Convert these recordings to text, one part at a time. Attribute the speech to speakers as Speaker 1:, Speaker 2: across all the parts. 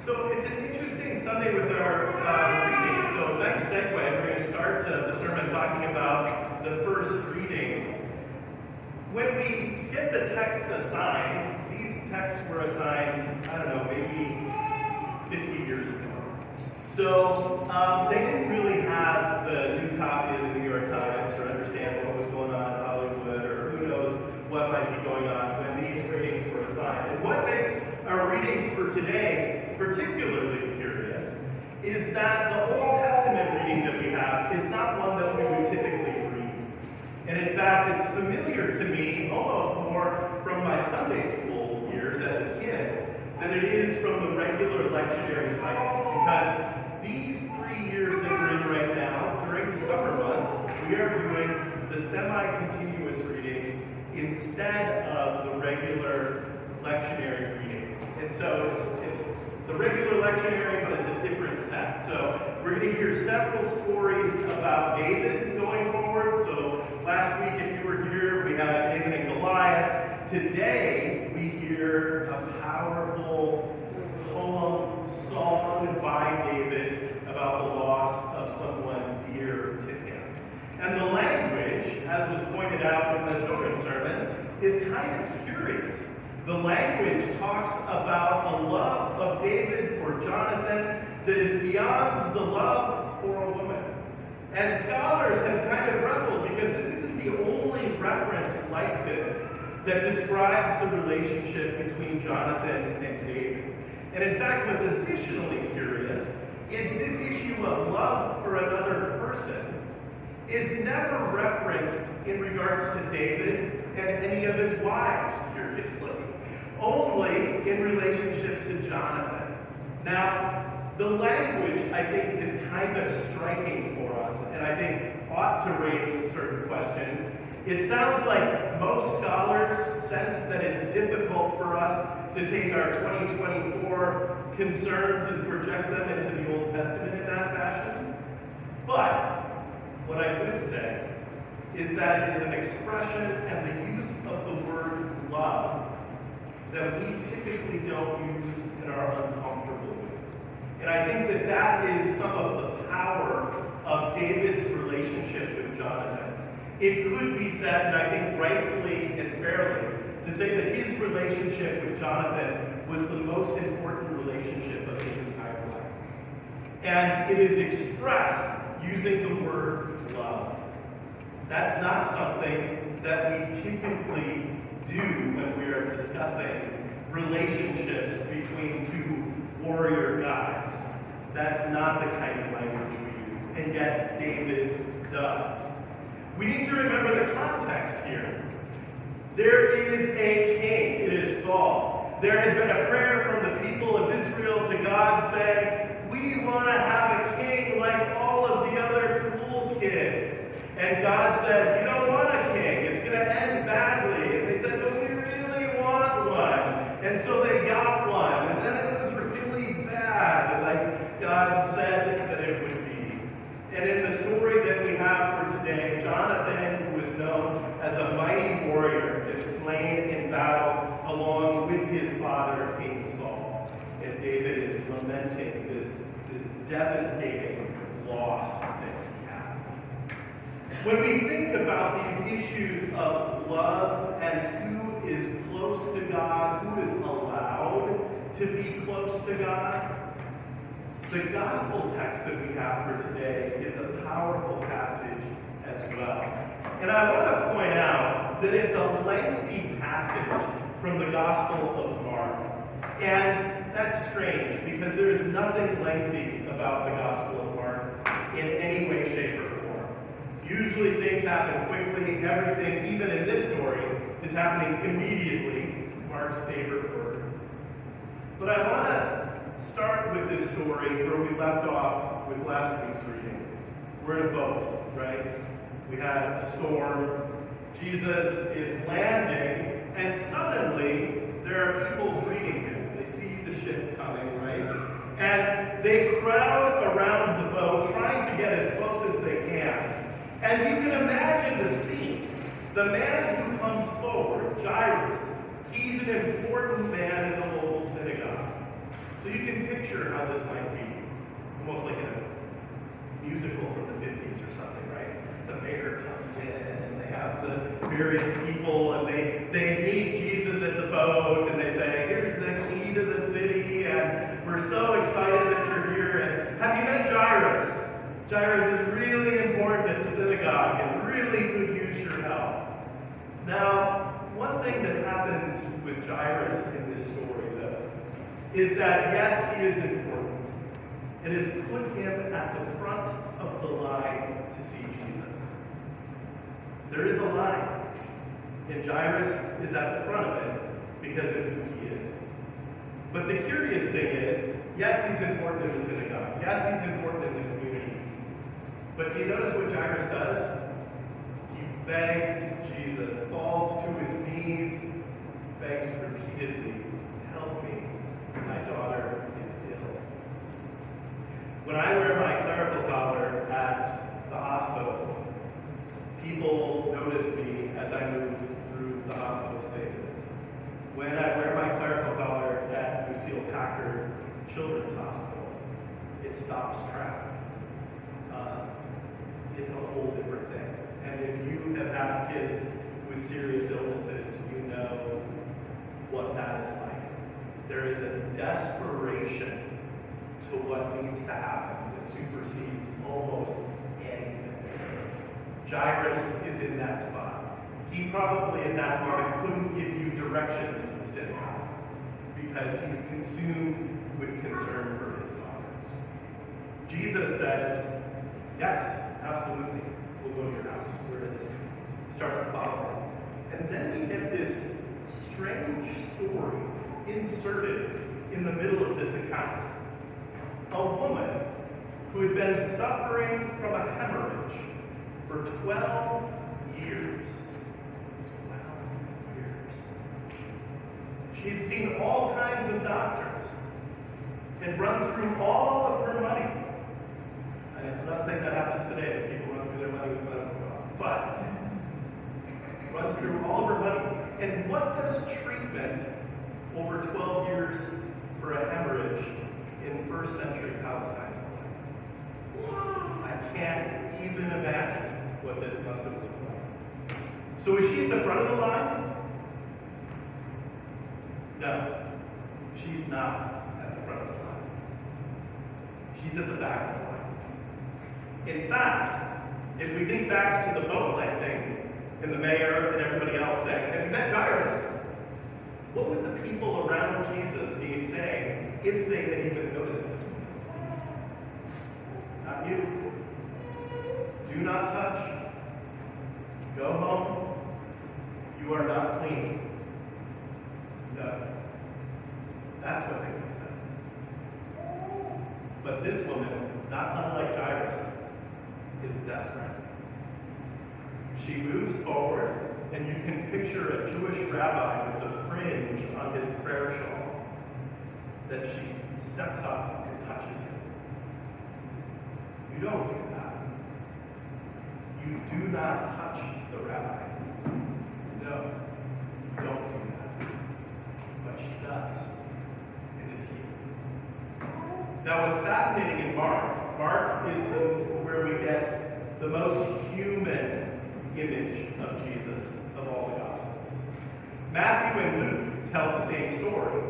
Speaker 1: So it's an interesting Sunday with our reading. So nice segue. We're going to start the sermon talking about the first reading. When we get the texts assigned, these texts were assigned, I don't know, maybe 50 years ago. So they didn't really have the new copy of the New York Times or understand what was going on in Hollywood or who knows what might be going on when these readings were assigned. And what makes our readings for today particularly curious is that the Old Testament reading that we have is not one that we would typically read. And in fact, it's familiar to me almost more from my Sunday school years as a kid than it is from the regular lectionary cycle. Because these 3 years that we're in right now, during the summer months, we are doing the semi-continuous readings instead of the regular lectionary readings. And so it's the regular lectionary, but it's a different set. So we're going to hear several stories about David going forward. So last week, if you were here, we had David and Goliath. Today, we hear a powerful poem, song by David about the loss of someone dear to him. And the language, as was pointed out in the children's sermon, is kind of curious. The language talks about a love of David for Jonathan that is beyond the love for a woman. And scholars have kind of wrestled because this isn't the only reference like this that describes the relationship between Jonathan and David. And in fact, what's additionally curious is this issue of love for another person is never referenced in regards to David and any of his wives, curiously. Only in relationship to Jonathan. Now, the language, I think, is kind of striking for us, and I think ought to raise certain questions. It sounds like most scholars sense that it's difficult for us to take our 2024 concerns and project them into the Old Testament in that fashion. But what I would say is that it is an expression and the use of the word love that we typically don't use and are uncomfortable with. And I think that that is some of the power of David's relationship with Jonathan. It could be said, and I think rightfully and fairly, to say that his relationship with Jonathan was the most important relationship of his entire life. And it is expressed using the word love. That's not something that we typically do when we are discussing relationships between two warrior guys. That's not the kind of language we use, and yet David does. We need to remember the context here. There is a king, it is Saul. There had been a prayer from the people of Israel to God saying, we want to have a king like all of the other cool kids. And God said, you don't want a king, it's going to end badly. And they said, but we really want one. And so they got one, and then it was really bad, like God said that it would be. And in the story that we have for today, Jonathan, who is known as a mighty warrior, is slain in battle along with his father, King Saul. And David is lamenting this devastating loss that he has. When we think about these issues of love and who is close to God, who is allowed to be close to God, the gospel text that we have for today is a powerful passage as well. And I want to point out that it's a lengthy passage from the Gospel of Mark. And that's strange because there is nothing lengthy about the Gospel of Mark in any way, shape, or form. Usually things happen quickly. Everything, even in this story, is happening immediately. Mark's favorite word. But I want to start with this story where we left off with last week's reading. We're in a boat, right? We had a storm. Jesus is landing, and suddenly there are people greeting him. They see the ship coming, right? And they crowd around the boat, trying to get as close as they can. And you can imagine the scene. The man who comes forward, Jairus, he's an important man in the local synagogue. So you can picture how this might be, almost like in a musical from the 50s or something, right? The mayor comes in, and they have the various people, and they meet Jesus at the boat, and they say, here's the key to the city, and we're so excited that you're here, and have you met Jairus? Jairus is really important at the synagogue, and really could use your help. Now, one thing that happens with Jairus in this story, though, is that, yes, he is important. It has put him at the front of the line to see Jesus. There is a line, and Jairus is at the front of it because of who he is. But the curious thing is, yes, he's important in the synagogue. Yes, he's important in the community. But do you notice what Jairus does? He begs Jesus, falls to his knees, begs repeatedly, help me, my daughter is ill. When I wear my clerical collar at the hospital, people notice me as I move through the hospital spaces. When I wear my clerical collar at Lucille Packard Children's Hospital, it stops traffic. It's a whole different thing. And if you have had kids with serious illnesses, you know what that is like. There is a desperation to what needs to happen that supersedes almost anything. Jairus is in that spot. He probably in that moment couldn't give you directions to the synagogue because he's consumed with concern for his daughter. Jesus says, yes, absolutely, we'll go to your house. Where is it? Starts to follow him. And then we get this strange story inserted in the middle of this account. A woman who had been suffering from a hemorrhage for 12 years. 12 years. She had seen all kinds of doctors, had run through all of her money. I'm not saying that happens today, that people run through their money with medical costs, but runs through all of her money. And what does treatment over 12 years for a hemorrhage in first century Palestine look like? I can't even imagine what this must have looked like. So is she at the front of the line? No, she's not at the front of the line. She's at the back of the line. In fact, if we think back to the boat landing and the mayor and everybody else saying, have you met Jairus? What would the people around Jesus be saying if they had even noticed this? Not you. Do not touch. Go home. You are not clean. No. That's what they would have said. But this woman, not unlike Jairus, is desperate. She moves forward, and you can picture a Jewish rabbi with the fringe on his prayer shawl, that she steps up and touches him. You don't do that. You do not touch the rabbi. No, don't do that. But she does, and is healed. Now, what's fascinating in Mark is where we get the most human image of Jesus of all the Gospels. Matthew and Luke tell the same story.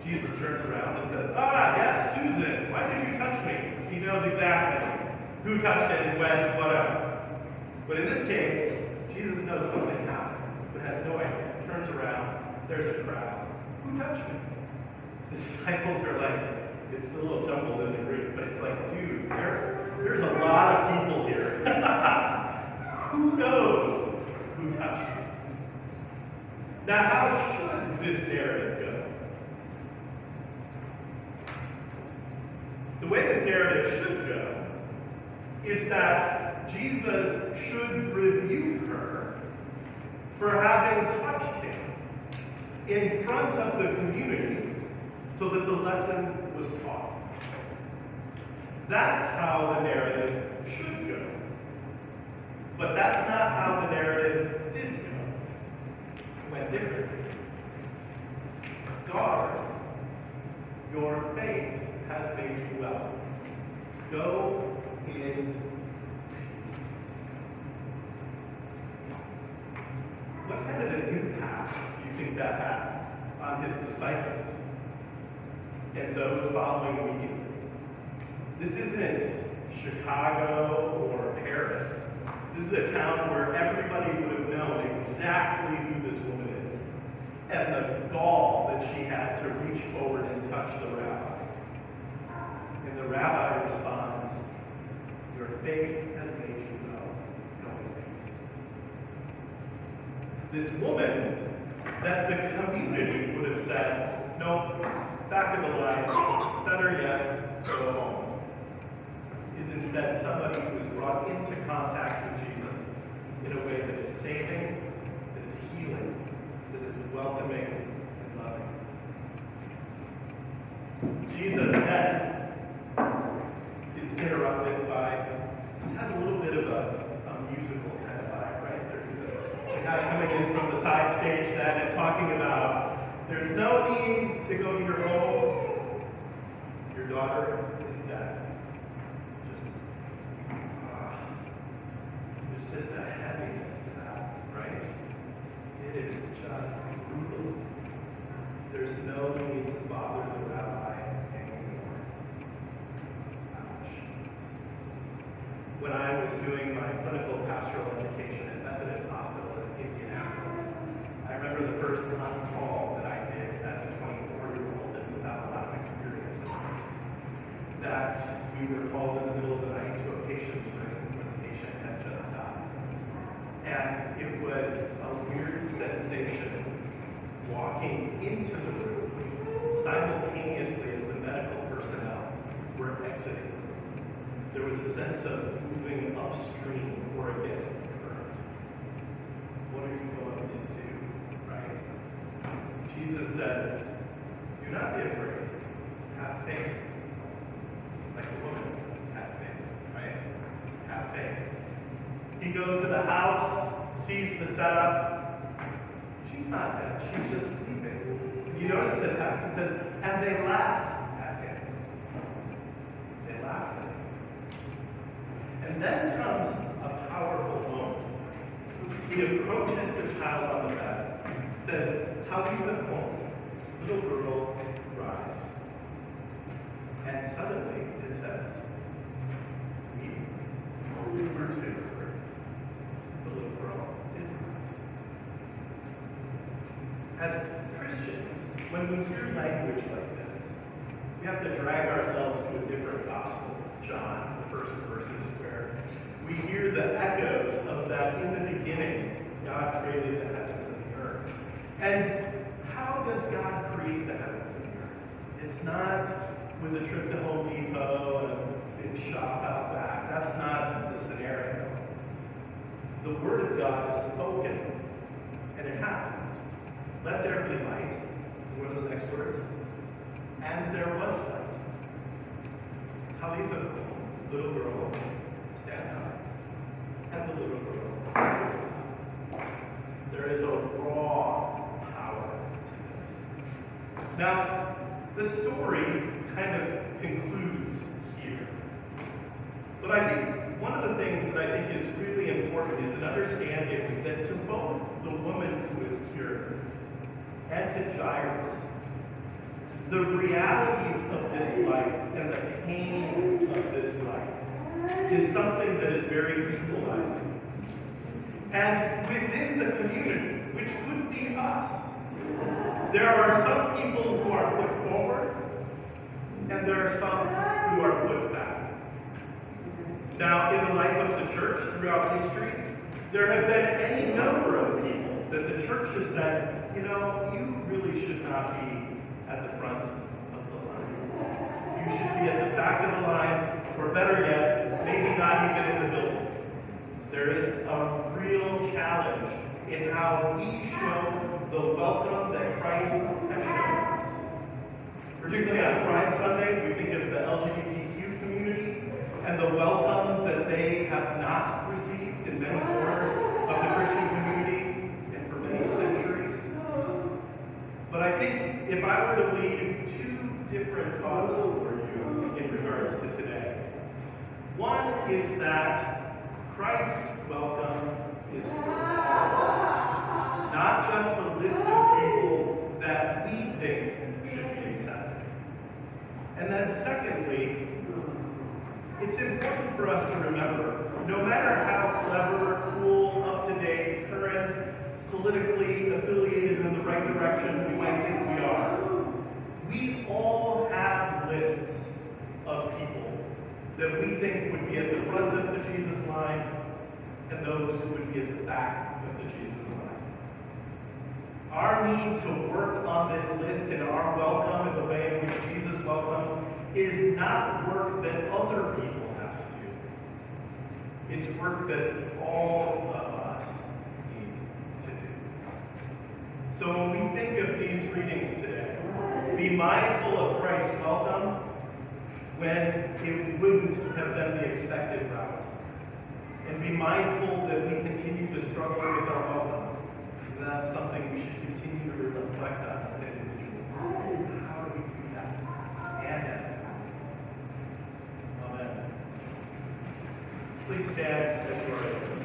Speaker 1: Jesus turns around and says, yes, Susan, why did you touch me? He knows exactly who touched it, when, whatever. But in this case, Jesus knows something happened, but has no idea. Turns around, there's a crowd. Who touched me? The disciples are like, it's a little jumbled in the Greek, but it's like, dude, there's a lot of people here. Who knows who touched you? Now, how should this narrative go? The way this narrative should go is that Jesus should rebuke her for having touched him in front of the community so that the lesson was taught. That's how the narrative should go. But that's not how the narrative did go. It went differently. Daughter, Your faith has made you well. Go in peace. What kind of an impact do you think that had on his disciples and those following immediately? This isn't Chicago or Paris. This is a town where everybody would have known exactly who this woman is, and the gall that she had to reach forward and touch the rabbi. And the rabbi responds, your faith has made you well. Go in peace. This woman that the community would have said, no, back of the line, better yet, go home, is instead somebody who is brought into contact with Jesus in a way that is saving, that is healing, that is welcoming and loving. Jesus then is interrupted by, this has a little bit of a musical kind of vibe, right? There's the guy coming in from the side stage then and talking about, there's no need to go to your home. Your daughter is dead. There's just a heaviness to that, right? It is just brutal. There's no need to bother the rabbi anymore. Ouch. When I was doing my clinical pastoral education at Methodist Hospital in Indianapolis, I remember the first on-call that I did as a 24-year-old and without a lot of experience in this. That we were called in the middle of the night to a patient's room where the patient had just died. And it was a weird sensation walking into the room simultaneously as the medical personnel were exiting the room. There was a sense of moving upstream or against the current. What are you going to do, right? Jesus says, do not be afraid. Have faith. Like the woman had faith, right? Have faith. He goes to the house, sees the setup. She's not dead. She's just sleeping. You notice in the text, it says, and they laughed at him. They laughed at him. And then comes a powerful moment. He approaches the child on the bed, says, Talitha kum, little girl, rise. And suddenly it says, we were two. The little girl did rise. As Christians, when we hear language like this, we have to drag ourselves to a different gospel. John, the first verses, where we hear the echoes of that in the beginning, God created the heavens and the earth. And how does God create the heavens and the earth? It's not with a trip to Home Depot and a big shop out back. That's not the scenario. The Word of God is spoken, and it happens. Let there be light. What are the next words? And there was light. Talitha kum, little girl, stand up. And the little girl stood up. There is a raw power to this. Now, the story kind of concludes here. But I think one of the things that I think is really important is an understanding that to both the woman who is cured and to Jairus, the realities of this life and the pain of this life is something that is very equalizing. And within the community, which could be us, there are some people who are put forward, and there are some who are put back. Now, in the life of the church throughout history, there have been any number of people that the church has said, you know, you really should not be at the front of the line. You should be at the back of the line, or better yet, maybe not even in the building. There is a real challenge in how we show the welcome that Christ has shown us. Particularly on Pride Sunday, we think of the LGBTQ community and the welcome that they have not received in many corners of the Christian community and for many centuries. But I think if I were to leave two different thoughts for you in regards to today. One is that Christ's welcome is for all, not just a list of people that we think should be accepted. And then secondly, it's important for us to remember, no matter how clever, cool, up-to-date, current, politically affiliated in the right direction we might think we are, we all have lists of people that we think would be at the front of the Jesus line and those who would be at the back of the Jesus line. Our need to work on this list and our welcome in the way in which Jesus welcomes is not work that other people have to do. It's work that all of us need to do. So when we think of these readings today, be mindful of Christ's welcome when it wouldn't have been the expected route. And be mindful that we continue to struggle with our welcome. And that's something we should continue to reflect on as individuals. How do we do that? And as communities. Amen. Please stand as you are able.